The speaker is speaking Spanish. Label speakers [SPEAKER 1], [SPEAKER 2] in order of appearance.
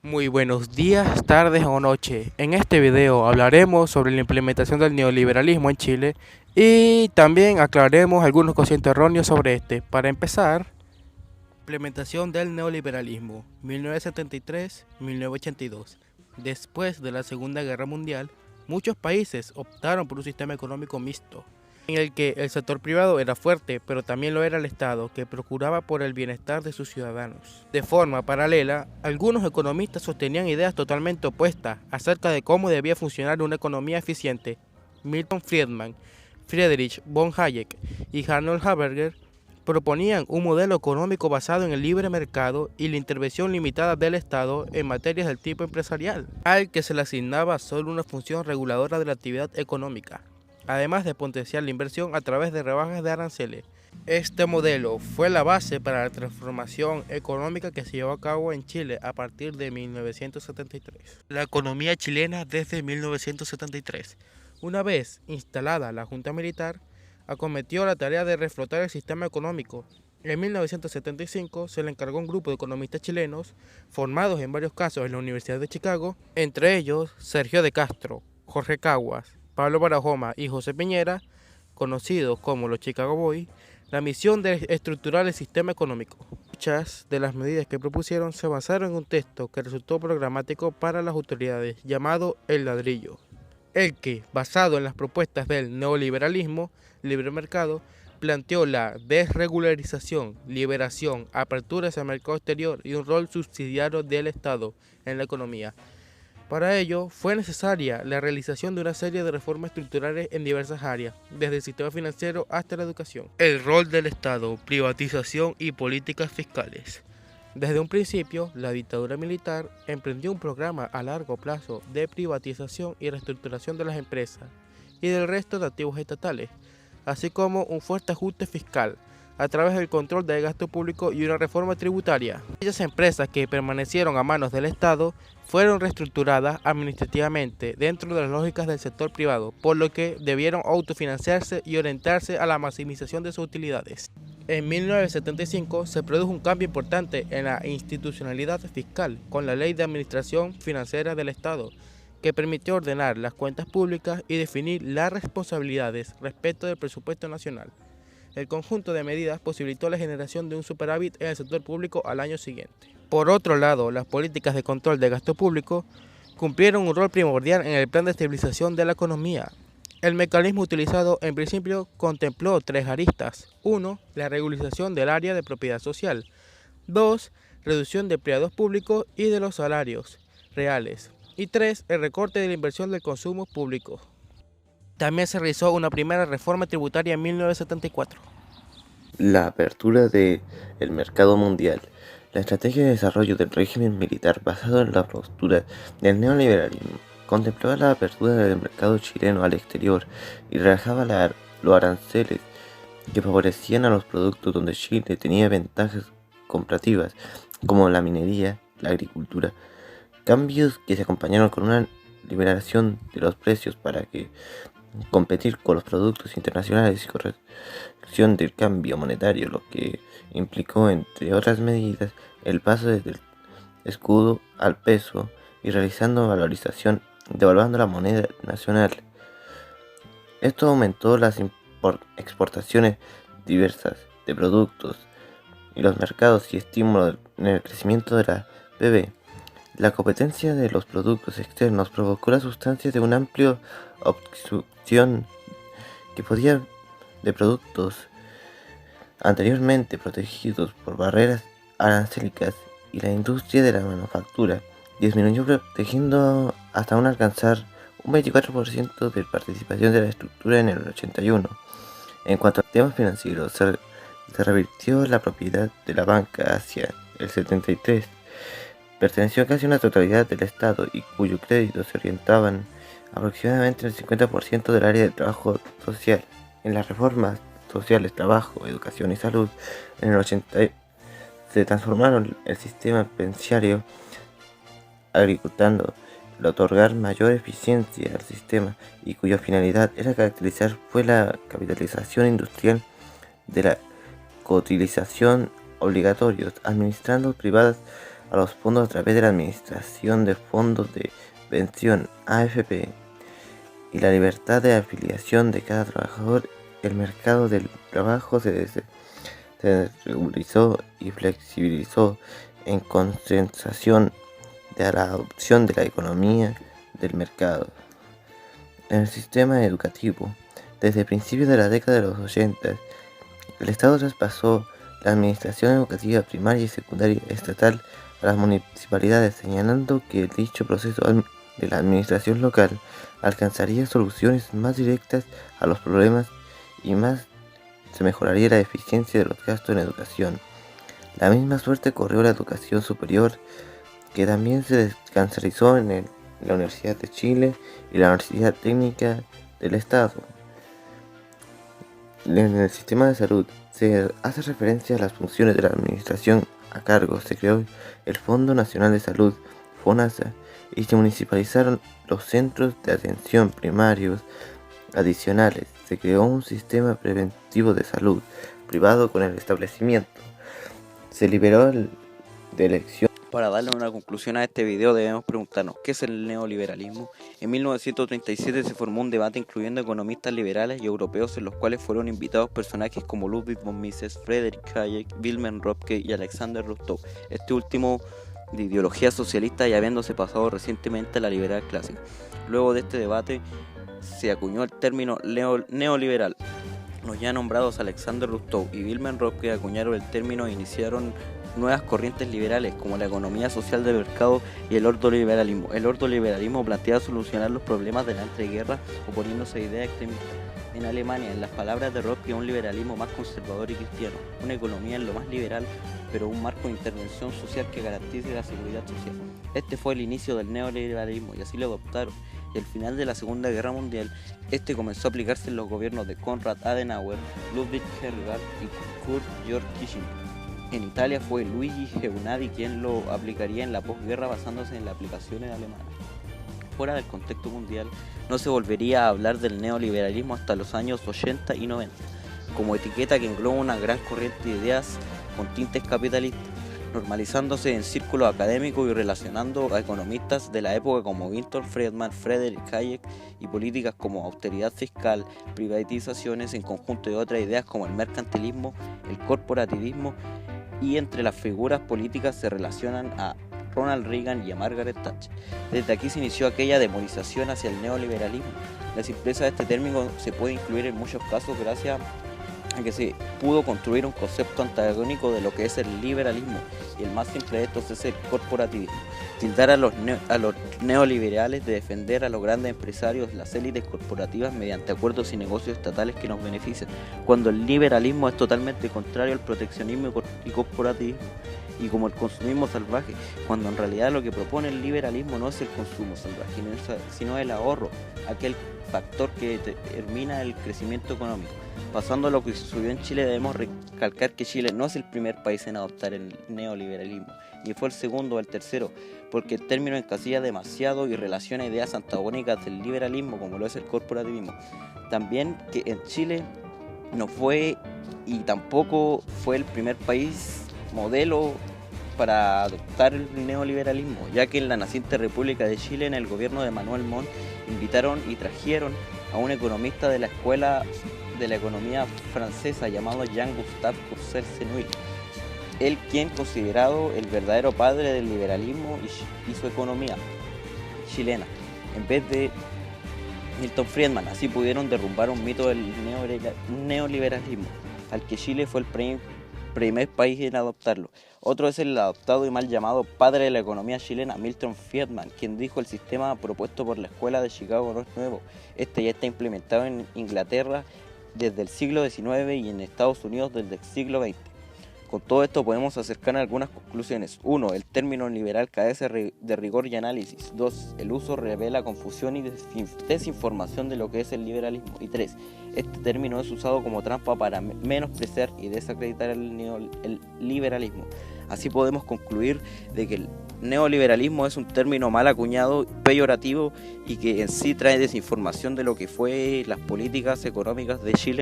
[SPEAKER 1] Muy buenos días, tardes o noche. En este video hablaremos sobre la implementación del neoliberalismo en Chile y también aclararemos algunos conceptos erróneos sobre este. Para empezar, implementación del neoliberalismo 1973-1982. Después de la Segunda Guerra Mundial, muchos países optaron por un sistema económico mixto, en el que el sector privado era fuerte, pero también lo era el Estado, que procuraba por el bienestar de sus ciudadanos. De forma paralela, algunos economistas sostenían ideas totalmente opuestas acerca de cómo debía funcionar una economía eficiente. Milton Friedman, Friedrich von Hayek y Arnold Haberger proponían un modelo económico basado en el libre mercado y la intervención limitada del Estado en materias del tipo empresarial, al que se le asignaba solo una función reguladora de la actividad económica, además de potenciar la inversión a través de rebajas de aranceles. Este modelo fue la base para la transformación económica que se llevó a cabo en Chile a partir de 1973. La economía chilena desde 1973. Una vez instalada la Junta Militar, acometió la tarea de reflotar el sistema económico. En 1975 se le encargó a un grupo de economistas chilenos, formados en varios casos en la Universidad de Chicago, entre ellos Sergio de Castro, Jorge Caguas, Pablo Barahona y José Piñera, conocidos como los Chicago Boys, la misión de estructurar el sistema económico. Muchas de las medidas que propusieron se basaron en un texto que resultó programático para las autoridades, llamado El Ladrillo, el que, basado en las propuestas del neoliberalismo, libre mercado, planteó la desregularización, liberación, apertura hacia el mercado exterior y un rol subsidiario del Estado en la economía. Para ello, fue necesaria la realización de una serie de reformas estructurales en diversas áreas, desde el sistema financiero hasta la educación. El rol del Estado, privatización y políticas fiscales. Desde un principio, la dictadura militar emprendió un programa a largo plazo de privatización y reestructuración de las empresas y del resto de activos estatales, así como un fuerte ajuste fiscal a través del control del gasto público y una reforma tributaria. Aquellas empresas que permanecieron a manos del Estado fueron reestructuradas administrativamente dentro de las lógicas del sector privado, por lo que debieron autofinanciarse y orientarse a la maximización de sus utilidades. En 1975 se produjo un cambio importante en la institucionalidad fiscal con la Ley de Administración Financiera del Estado, que permitió ordenar las cuentas públicas y definir las responsabilidades respecto del presupuesto nacional. El conjunto de medidas posibilitó la generación de un superávit en el sector público al año siguiente. Por otro lado, las políticas de control del gasto público cumplieron un rol primordial en el plan de estabilización de la economía. El mecanismo utilizado en principio contempló tres aristas. 1. La regularización del área de propiedad social. 2. Reducción de empleados públicos y de los salarios reales. Y 3. El recorte de la inversión del consumo público. También se realizó una primera reforma tributaria en 1974.
[SPEAKER 2] La apertura del mercado mundial. La estrategia de desarrollo del régimen militar basado en la postura del neoliberalismo contemplaba la apertura del mercado chileno al exterior y relajaba los aranceles que favorecían a los productos donde Chile tenía ventajas comparativas, como la minería, la agricultura, cambios que se acompañaron con una liberación de los precios para que competir con los productos internacionales y corrección del cambio monetario, lo que implicó, entre otras medidas, el paso desde el escudo al peso y realizando valorización, devaluando la moneda nacional. Esto aumentó las exportaciones diversas de productos y los mercados y estímulo en el crecimiento de la PIB. La competencia de los productos externos provocó la sustancia de un amplio obstrucción que podía de productos anteriormente protegidos por barreras arancélicas y la industria de la manufactura disminuyó protegiendo hasta un alcanzar un 24% de participación de la estructura en el 81. En cuanto a temas financieros, se revirtió la propiedad de la banca hacia el 73. Perteneció casi una totalidad del Estado y cuyo crédito se orientaban aproximadamente el 50% del área de trabajo social. En las reformas sociales, trabajo, educación y salud, en el 80 se transformaron el sistema pensionario, agricultando el otorgar mayor eficiencia al sistema y cuya finalidad era caracterizar fue la capitalización industrial de la cotización obligatorios, administrando privadas a los fondos a través de la Administración de Fondos de Pensión AFP y la libertad de afiliación de cada trabajador, el mercado del trabajo se desregularizó y flexibilizó en consensación de la adopción de la economía del mercado. En el sistema educativo, desde principios de la década de los 80, el Estado traspasó la administración educativa primaria y secundaria estatal a las municipalidades, señalando que dicho proceso de la administración local alcanzaría soluciones más directas a los problemas y más se mejoraría la eficiencia de los gastos en educación. La misma suerte corrió la educación superior, que también se descansarizó en la Universidad de Chile y la Universidad Técnica del Estado. En el sistema de salud se hace referencia a las funciones de la administración a cargo. Se creó el Fondo Nacional de Salud, FONASA, y se municipalizaron los centros de atención primarios adicionales. Se creó un sistema preventivo de salud privado con el establecimiento. Se liberó de elección.
[SPEAKER 3] Para darle una conclusión a este video debemos preguntarnos ¿qué es el neoliberalismo? En 1937 se formó un debate incluyendo economistas liberales y europeos en los cuales fueron invitados personajes como Ludwig von Mises, Friedrich Hayek, Wilhelm Röpke y Alexander Rostow, este último de ideología socialista y habiéndose pasado recientemente a la liberal clásica. Luego de este debate se acuñó el término neoliberal. Los ya nombrados Alexander Rostow y Wilhelm Röpke acuñaron el término e iniciaron nuevas corrientes liberales como la economía social de mercado y el ordoliberalismo. El ordoliberalismo plantea solucionar los problemas de la entreguerra oponiéndose a ideas extremistas. En Alemania, en las palabras de Röpke, un liberalismo más conservador y cristiano, una economía en lo más liberal, pero un marco de intervención social que garantice la seguridad social. Este fue el inicio del neoliberalismo y así lo adoptaron. Y al final de la Segunda Guerra Mundial, este comenzó a aplicarse en los gobiernos de Konrad Adenauer, Ludwig Erhard y Kurt Georg Kissinger. En Italia fue Luigi Eunadi quien lo aplicaría en la posguerra basándose en las aplicaciones alemanas. Fuera del contexto mundial, no se volvería a hablar del neoliberalismo hasta los años 80 y 90, como etiqueta que engloba una gran corriente de ideas con tintes capitalistas, normalizándose en círculos académicos y relacionando a economistas de la época como Milton Friedman, Friedrich Hayek y políticas como austeridad fiscal, privatizaciones en conjunto de otras ideas como el mercantilismo, el corporativismo, y entre las figuras políticas se relacionan a Ronald Reagan y a Margaret Thatcher. Desde aquí se inició aquella demonización hacia el neoliberalismo. La simpleza de este término se puede incluir en muchos casos gracias a que se pudo construir un concepto antagónico de lo que es el liberalismo, y el más simple de estos es el corporativismo. Tildar a los neoliberales de defender a los grandes empresarios, las élites corporativas mediante acuerdos y negocios estatales que nos benefician, cuando el liberalismo es totalmente contrario al proteccionismo y corporativismo, y como el consumismo salvaje, cuando en realidad lo que propone el liberalismo no es el consumo salvaje, sino el ahorro, aquel factor que determina el crecimiento económico. Pasando a lo que sucedió en Chile, debemos recalcar que Chile no es el primer país en adoptar el neoliberalismo, ni fue el segundo o el tercero, porque el término encasilla demasiado y relaciona ideas antagónicas del liberalismo como lo es el corporativismo. También que en Chile no fue y tampoco fue el primer país modelo para adoptar el neoliberalismo, ya que en la naciente República de Chile, en el gobierno de Manuel Montt, invitaron y trajeron a un economista de la escuela de la economía francesa llamado Jean-Gustave Courcelles-Senoil, él quien considerado el verdadero padre del liberalismo y su economía chilena, en vez de Milton Friedman. Así pudieron derrumbar un mito del neoliberalismo, al que Chile fue el primer país en adoptarlo. Otro es el adoptado y mal llamado padre de la economía chilena, Milton Friedman, quien dijo: el sistema propuesto por la Escuela de Chicago no es nuevo, este ya está implementado en Inglaterra desde el siglo XIX y en Estados Unidos desde el siglo XX. Con todo esto podemos acercar a algunas conclusiones. 1. El término liberal carece de rigor y análisis. 2. El uso revela confusión y desinformación de lo que es el liberalismo. Y 3. Este término es usado como trampa para menospreciar y desacreditar el liberalismo. Así podemos concluir de que el neoliberalismo es un término mal acuñado, peyorativo y que en sí trae desinformación de lo que fue las políticas económicas de Chile.